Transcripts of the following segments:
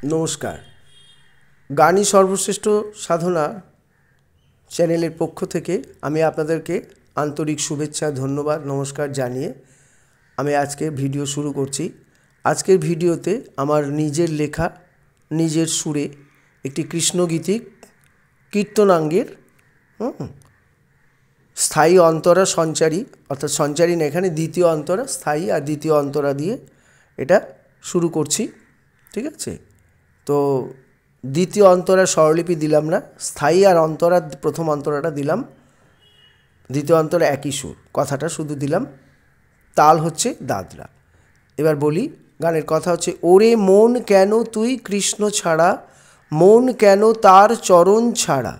নমস্কার। গানই সর্বশ্রেষ্ঠ সাধনা চ্যানেলের পক্ষ থেকে আমি আপনাদেরকে আন্তরিক শুভেচ্ছা, ধন্যবাদ, নমস্কার জানিয়ে আমি আজকে ভিডিও শুরু করছি। আজকের ভিডিওতে আমার নিজের লেখা, নিজের সুরে একটি কৃষ্ণগীতিক কীর্তনাঙ্গের স্থায়ী অন্তরা সঞ্চারী, অর্থাৎ সঞ্চারী না, এখানে দ্বিতীয় অন্তরা, স্থায়ী আর দ্বিতীয় অন্তরা দিয়ে এটা শুরু করছি। ঠিক আছে? তো দ্বিতীয় অন্তরা স্বরলিপি দিলাম না, স্থায়ী আর অন্তরা প্রথম অন্তরাটা দিলাম, দ্বিতীয় অন্তরা একই সুর, কথাটা শুধু দিলাম, তাল হচ্ছে দাদরা। এবার বলি, গানের কথা হচ্ছে, ওরে মন কেন তুই কৃষ্ণ ছাড়া, মন কেন তার চরণ ছাড়া,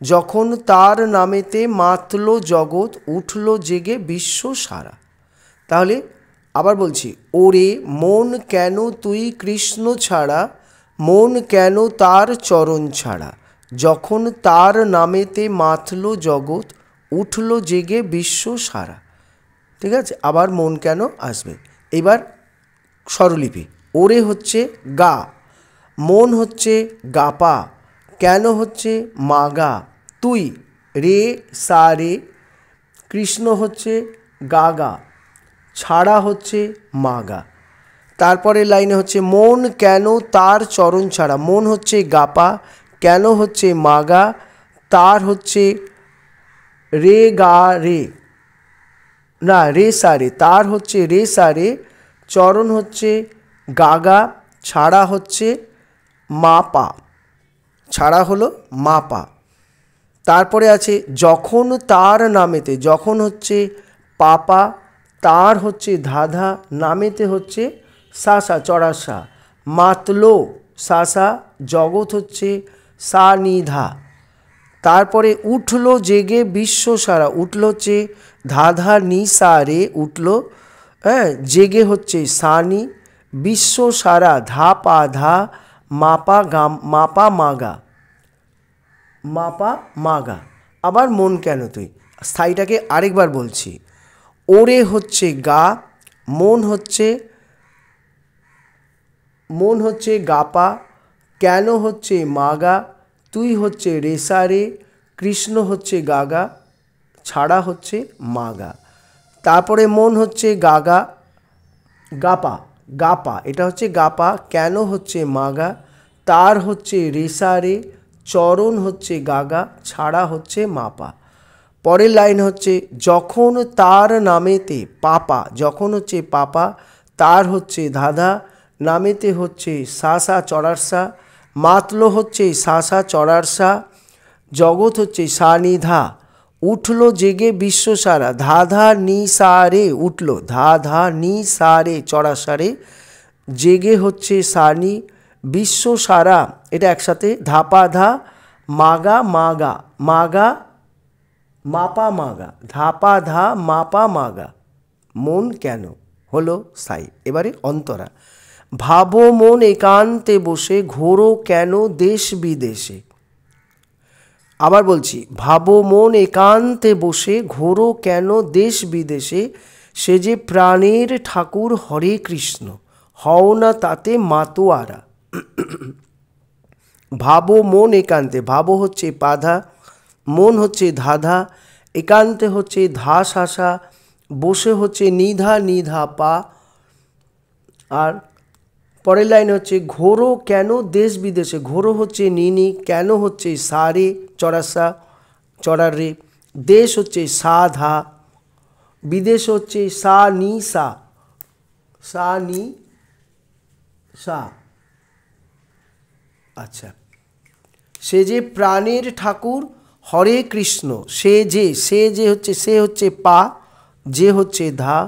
যখন তার নামেতে মাতল জগৎ, উঠল জেগে বিশ্ব সারা। তাহলে আবার বলছি, ওরে মন কেন তুই কৃষ্ণ ছাড়া, মন কেন তার চরণ ছাড়া, যখন তার নামেতে মাতল জগৎ, উঠল জেগে বিশ্ব সারা। ঠিক আছে? আবার মন কেন আসবে। এবার স্বরলিপি, ওরে হচ্ছে গা, মন হচ্ছে গাপা, কেন হচ্ছে মাগা, তুই রে সা রে, কৃষ্ণ হচ্ছে গাগা, ছাড়া হচ্ছে মাগা। তারপরে লাইনে হচ্ছে, মন কেন তার চরণ ছাড়া, মন হচ্ছে গাপা, কেন হচ্ছে মাগা, তার হচ্ছে রে গা রে, না রে সা রে, তার হচ্ছে রে সা রে, চরণ হচ্ছে গাগা, ছাড়া হচ্ছে মা পা, ছাড়া হলো মা পা। তারপরে আছে যখন তার নামেতে, যখন হচ্ছে পাপা, তার হচ্ছে ধাধা, নামেতে হচ্ছে সাসা চড়াসা, মাতলো সাসা, জগৎ হচ্ছে সা নিধা। তারপরে উঠলো জেগে বিশ্ব সারা, উঠলো হচ্ছে ধাধা নি সা রে, উঠলো, হ্যাঁ, জেগে হচ্ছে সানি, বিশ্ব সারা ধা পা ধা, মাপা গা, মাপা মাগা, মাপা মাগা। আবার মন কেন তুই, স্থায়ীটাকে আরেকবার বলছি, ওরে হচ্ছে গা, মন হচ্ছে গাপা, কেন হচ্ছে মাগা, তুই হচ্ছে রেসা রে, কৃষ্ণ হচ্ছে গাগা, ছাড়া হচ্ছে মাগা। তারপরে মন হচ্ছে গাগা, গাপা, গাপা, এটা হচ্ছে গাপা, কেন হচ্ছে মাগা, তার হচ্ছে রেসা রে, চরণ হচ্ছে গাগা, ছাড়া হচ্ছে মাপা। পরের লাইন হচ্ছে, যখন তার নামেতে পাপা, যখন হচ্ছে পাপা, তার হচ্ছে ধাধা, নামেতে হচ্ছে সাসা চড়ারসা, মাতলো হচ্ছে সাসা চড়ারসা, জগৎ হচ্ছে সানিধা, উঠলো জেগে বিশ্ব সারা, ধাধা নি সারে, উঠলো ধাধা নি সারে চড়াসারে, জেগে হচ্ছে সানি, বিশ্ব সারা, এটা একসাথে ধাপা ধা, মাগা মাগা, মাগা মাপা মাগা, ধাপা ধা মাপা মাগা, মন কেন হলো সাই। এবারে অন্তরা, ভাবো মন একান্তে বসে, ঘোরো কেন দেশ বিদেশে। আবার বলছি, ভাবো মন একান্তে বসে, ঘোরো কেন দেশ বিদেশে, সে যে প্রাণের ঠাকুর হরে কৃষ্ণ, হও না তাতে মাতোয়ারা। ভাবো মন একান্তে, ভাবো হচ্ছে পাধা, মন হচ্ছে ধাধা, একান্তে হচ্ছে ধা শাসা, বসে হচ্ছে নিধা নিধা পা। আর পরের লাইনে হচ্ছে, ঘোরো কেন দেশ বিদেশে, ঘোরো হচ্ছে নিনি, কেন হচ্ছে সারে চড়াসা চড়ার রে, দেশ হচ্ছে সা ধা, বিদেশ হচ্ছে সা নি সা, সা নি সা। আচ্ছা, সে যে প্রাণের ঠাকুর হরে কৃষ্ণ, সে যে হচ্ছে, সে হচ্ছে পা, যে হচ্ছে ধা,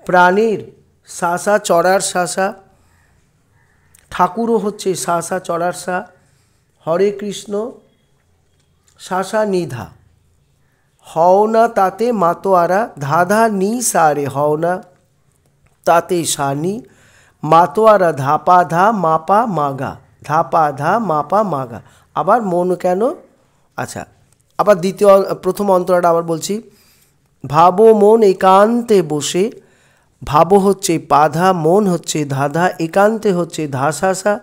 প্রাণের সাসা চড়ার শাসা, ঠাকুরও হচ্ছে সাসা চড়ার সা, হরে কৃষ্ণ শাসা নিধা, হও না তাতে মাতোয়ারা, ধাধা নি সারে, হও না তাতে সানি, মাতোয়ারা ধাপা ধা মাপা মাগা, ধাপা ধা মাপা মাগা। আবার মন কেন, আচ্ছা, আবার প্রথম অন্তরাটা আবার বলছি, ভাবো মন একান্তে বসে, ভাবো হচ্ছে পাধা, মন হচ্ছে ধাধা, একান্তে হচ্ছে ধাসাসা,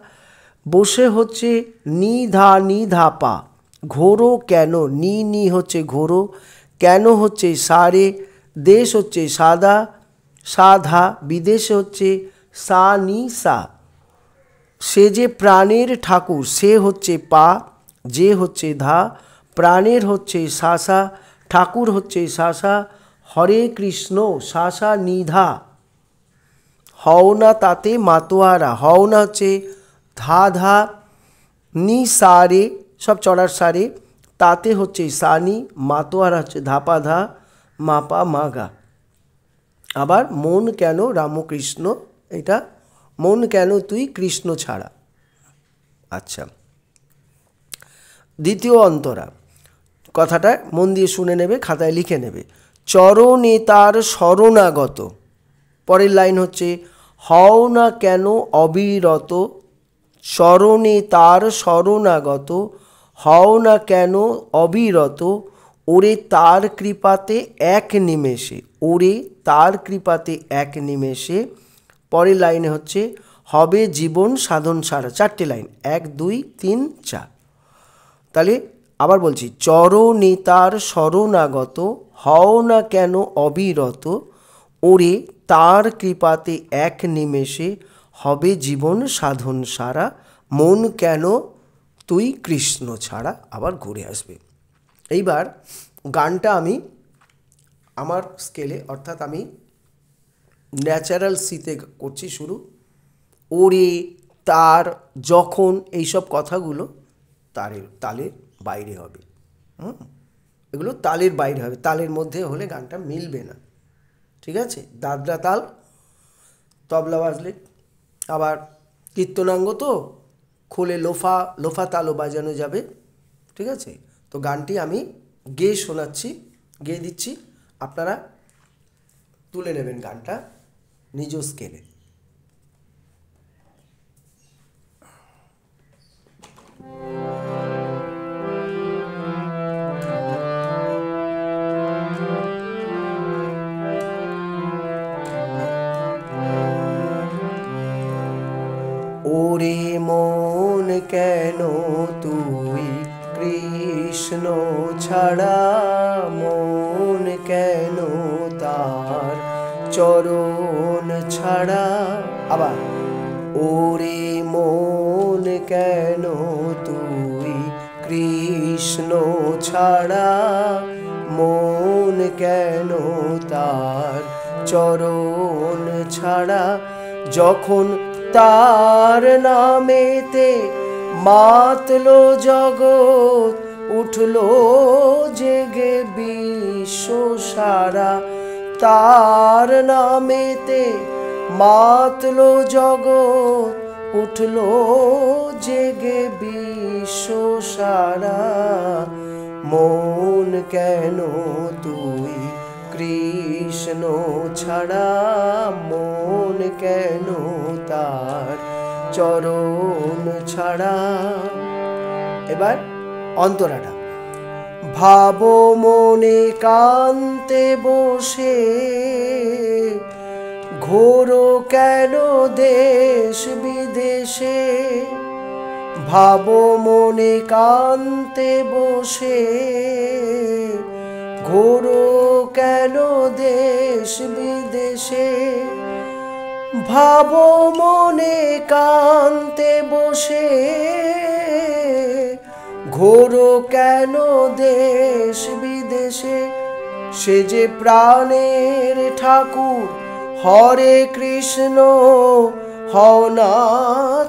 বসে হচ্ছে নি ধা নি ধা পা, ঘোরো কেন, নি নি হচ্ছে ঘোরো, কেন হচ্ছে সারে, দেশ হচ্ছে সাদা সাধা, বিদেশে হচ্ছে সা নি সা। সে যে প্রাণের ঠাকুর, সে হচ্ছে পা, যে হচ্ছে ধা, প্রাণের হচ্ছে শাসা, ঠাকুর হচ্ছে শাসা, হরে কৃষ্ণ শাসা নিধা, হও না তাতে মাতোয়ারা, হও না হচ্ছে ধা ধা, নি সারে সব চড়ার সারে, তাতে হচ্ছে সানি, মাতোয়ারা হচ্ছে ধাপা ধা, মাপা মাগা। আবার মন কেন রামকৃষ্ণ, এটা মন কেন তুই কৃষ্ণ ছাড়া। আচ্ছা, দ্বিতীয় অন্তরা, কথাটা মন দিয়ে শুনে নেবে, খাতায় লিখে নেবে। চরণে তার শরণাগত, পরের লাইন হচ্ছে হও না কেন অবিরত, চরণে তার শরণাগত, হও না কেন অবিরত, ওরে তার কৃপাতে এক নিমেষে, ওরে তার কৃপাতে এক নিমেষে। পরের লাইনে হচ্ছে হবে জীবন সাধন সারা, চারটে লাইন, 1 2 3 4। তাহলে আবার বলছি, চরণে তার শরণাগত, হও না কেন অবিরত, ওরে তার কৃপাতে এক নিমেষে, হবে জীবন সাধন সারা, মন কেন তুই কৃষ্ণ ছাড়া। আবার ঘুরে আসবে। এইবার গানটা আমি আমার স্কেলে, অর্থাৎ আমি ন্যাচারাল সিতে করছি শুরু। ওরে, তার, যখন, এইসব কথাগুলো তালের বাইরে হবে। এগুলো তালের বাইরে হবে, তালের মধ্যে হলে গানটা মিলবে না। ঠিক আছে, দাদরা তাল, তবলা বাজলে, আবার কীর্তনাঙ্গ তো খোলে লোফা, লোফা তালও বাজানো যাবে। ঠিক আছে, তো গানটি আমি গেয়ে শোনাচ্ছি, গেয়ে দিচ্ছি, আপনারা তুলে নেবেন গানটা নিজ স্কেলে। ওরে মন কেন তুই কৃষ্ণ ছাড়া, মন কেন তার চরণ ছাড়া। আবার ওরে মন কেন তুই কৃষ্ণ ছাড়া, মন কেন তার চরণ ছাড়া। যখন তার নামেতে মাতলো জগৎ, উঠলো জেগে বিশ্ব সারা। তার নামেতে মাতলো জগৎ, উঠলো জেগে বিশ্ব সারা। মন কেন তুই কৃষ্ণ ছাড়া, মন কেন তার চরণ ছাড়া। এবার অন্তরাটা, ভাবো মনে কান্তে বসে, ঘোরো কেন দেশ বিদেশে। ভাবো মনে কান্তে বসে, ঘোরো কেন দেশ বিদেশে। ভাবো মনে কান্তে বসে, ঘোরো কেন দেশ বিদেশে। সে যে প্রাণের ঠাকুর হরে কৃষ্ণ, হও না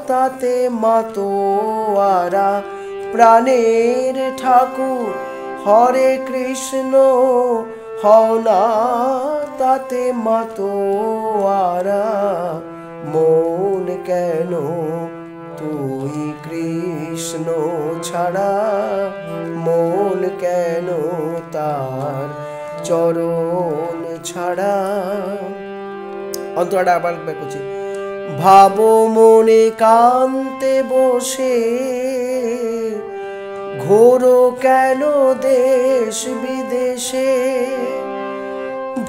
তাতে মাতোয়ারা। প্রাণের ঠাকুর হরে কৃষ্ণ, হও না তাতে মাতোয়ারা। মন কেন তুই কৃষ্ণ ছাড়া, মন কেন তার চরণ ছাড়া। অন্তরাটা আবার করছি, ভাবো মনে কান্তে বসে, ঘোরো কেন দেশ বিদেশে।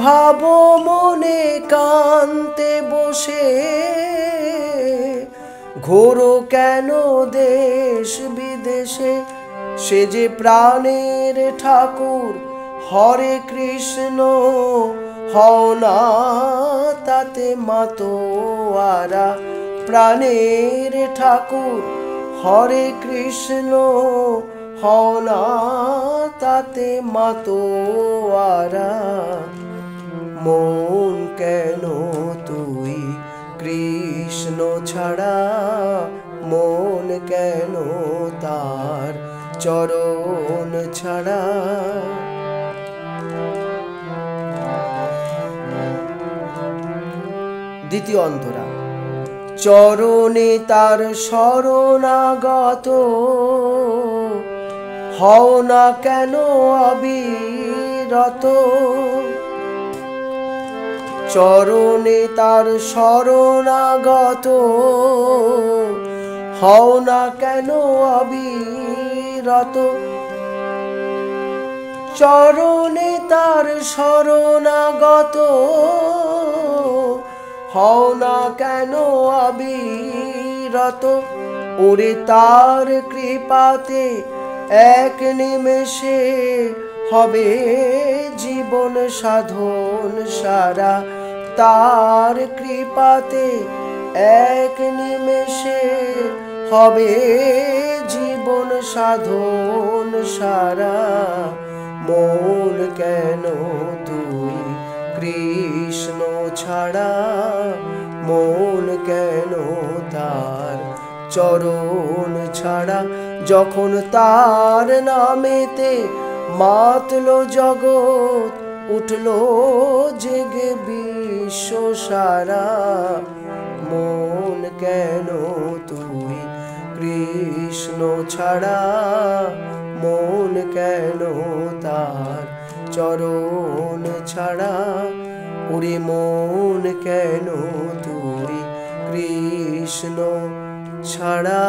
ভাবো মনে কান্তে বসে, ঘোরো কেন দেশ বিদেশে, সে যে প্রাণের ঠাকুর। হরে কৃষ্ণ হও না তাতে মাতোয়ারা, প্রাণের ঠাকুর। হরে কৃষ্ণ হও না তাতে মাতোয়ারা। মন কেন তুই কৃষ্ণ ছাড়া, মন কেন তার চরণ ছাড়া। দ্বিতীয় অন্তরা। চরণে তার শরণাগত, হও না কেন অবিরত। চরণে তার শরণাগত, হও না কেন অবিরত। চরণে তার শরণাগত, হও না কেন অবিরত। ওরে তার কৃপাতে এক নিমেষে হবে জীবন সাধন সারা। তার কৃপাতে এক নিমেষে হবে জীবন সাধন সারা। মন কেন তুই কৃষ্ণ ছাড়া, মন কেন তার চরণ ছাড়া। যখন তার নামেতে মাতলো জগৎ, উঠলো জেগে বিশ্ব সারা। মন কেন তুই কৃষ্ণ ছাড়া, মন কেন তার চরণ ছাড়া। ওরে মন কেন তুই কৃষ্ণ ছাড়া।